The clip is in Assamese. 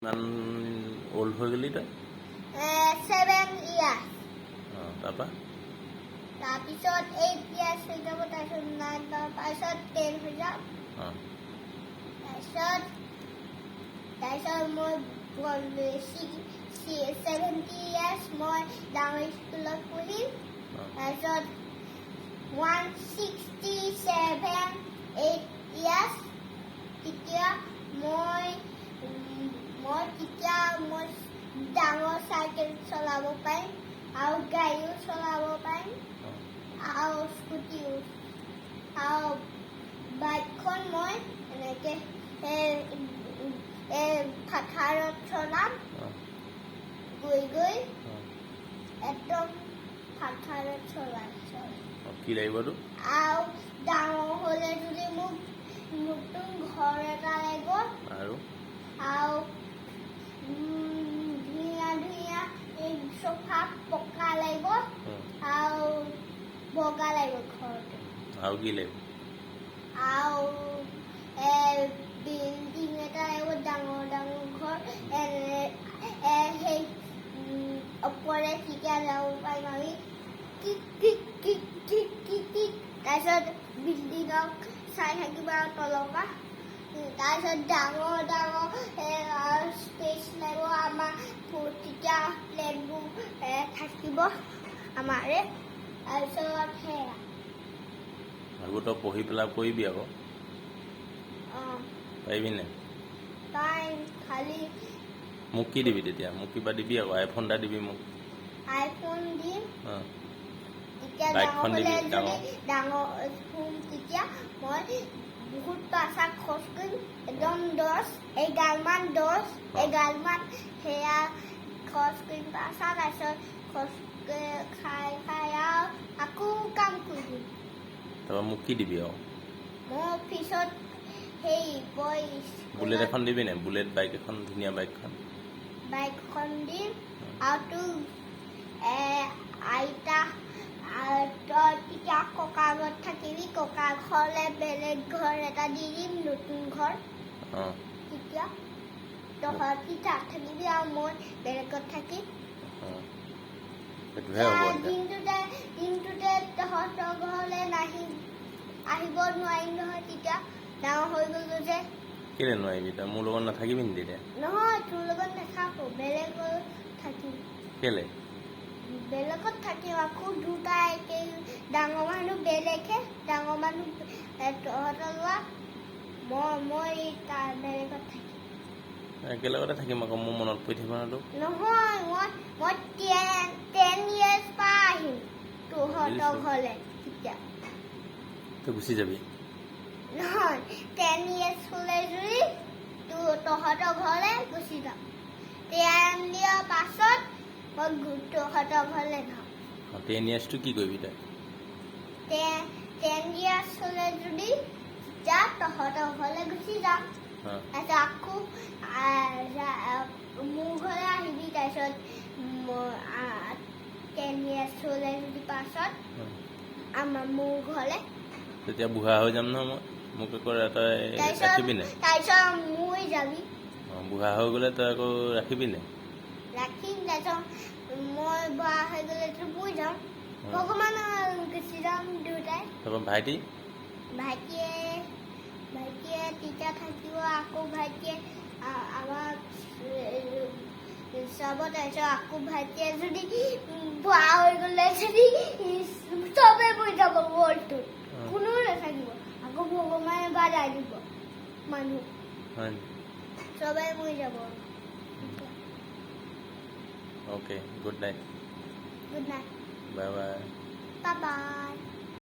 মান ওল্ড হৈ গলি তই 7 years তাৰপৰা তাৰপিছত 8 years হৈ যাব তাৰপিছত 9 তাৰপিছত 10 হৈ যাব তাৰপিছত মই 70 years মই ডাঙৰ স্কুলত পঢ়িম তাৰপিছত 167 8 years তেতিয়া মই ডাঙৰ চাইকেল চলাব পাৰিম আৰু গাড়ীও চলাব পাৰিম আৰু স্কুটিও আৰু বাইকখন মই এনেকৈ পথাৰত চলাম গৈ একদম পথাৰত চলাই কি লাগিব তোক আৰু ডাঙৰ হ'লে যদি মোক নতুন ঘৰ এটা লাগিব আৰু ধুনীয়া এই চোফা পকা লাগিব আৰু বগা লাগিব ঘৰটো আৰু কি লাগিব আৰু বিল্ডিং এটা লাগিব ডাঙৰ ঘৰ সেই ওপৰে তেতিয়া যাব পাৰিম আমি তাৰপিছত বিল্ডিঙক চাই থাকিব আৰু তলৰ পৰা তাৰপিছত ডাঙৰ স্পেচ লাগিব আমাৰ তেতিয়া প্লেনবোৰ থাকিব আমাৰে তাৰপিছত সেয়া আৰু তই পঢ়ি পেলাই কৰিবি আকৌ পাৰিবি নে টাইম খালি মোক কি দিবি তেতিয়া মোক কিবা দিবি আকৌ আইফোন এটা দিবি মোক আইফোন দিম তেতিয়া বাইকখন দিবি ডাঙৰ তেতিয়া মই বহুত পইচা খৰচ কৰিম একদম 10 এগালমান সেয়া খৰচ কৰিম পইচা তাৰপিছত খৰচ খাই আৰু আকৌ কাম কৰিম তাৰপৰা মোক কি দিবি আৰু মই পিছত সেই বুলেট এখন দিবি নে বুলেট বাইক এখন ধুনীয়া বাইকখন দিম আৰু তোৰ আইতা তই তেতিয়া ককা ঘৰত থাকিবি ককা ঘৰলৈ বেলেগ ঘৰ এটা দি দিম নতুন ঘৰ তেতিয়া তহঁতি তাত থাকিবি আৰু মই বেলেগত থাকিম দিনটোতে তহঁতৰ ঘৰলৈ আহিব নোৱাৰিম নহয় তেতিয়া ডাঙৰ হৈ গ'লো যে কেলে নোৱাৰিবি তই মোৰ লগত নাথাকিবি নি তেতিয়া নহয় তোৰ লগত নাথাকো বেলেগত থাকিম কেলে বেলেগত থাকিম আকৌ দুটা একেই ডাঙৰ মানুহ বেলেগহে ডাঙৰ মানুহ তহঁতৰ লগত মই তাৰ বেলেগত থাকিম একেলগতে থাকিম আকৌ মোৰ মনত পৰি থাকিব নহয় মই 10 years পৰা আহিম তহঁতৰ ঘৰলৈ তেতিয়া তই গুচি যাবি নহয় 10 years হ'লে যদি তহঁতৰ ঘৰলৈ গুচি যাম 10 years পাছত মই তহঁতৰ ঘৰলৈ যাম 10 yearsটো কি কৰিবি তই 10 years হ'লে যদি তহঁতৰ ঘৰলৈ গুচি যাম তাৰপিছত আকৌ মোৰ ঘৰলৈ আহিবি তাৰপিছত 10 years হ'লে যদি পাছত মোৰ ঘৰলৈ তেতিয়া বুঢ়া হৈ যাম নহয় মোক আকৌ তই ৰাখিবি নে তাৰপিছত মই যাবি বুঢ়া হৈ গ'লে তই আকৌ ৰাখিবি নে ৰাখিম তাৰপিছত মই বুঢ়া হৈ গ'লে মই যাম ভগৱানৰ গুচি যাম দুটাই তাৰপৰা ভাইটিয়ে তেতিয়া থাকিব আকৌ ভাইটিয়ে আমাক চাব তাৰপিছত আকৌ ভাইটিয়ে যদি বুঢ়া হৈ গ'লে যদি চবে মৰি যাব ৱৰ্ল্ডটোত কোনো নাথাকিব আকৌ ভগৱানে বাধাই দিব মানুহ চবে মৰি যাব Okay, good night. Good night. Bye bye. Bye bye.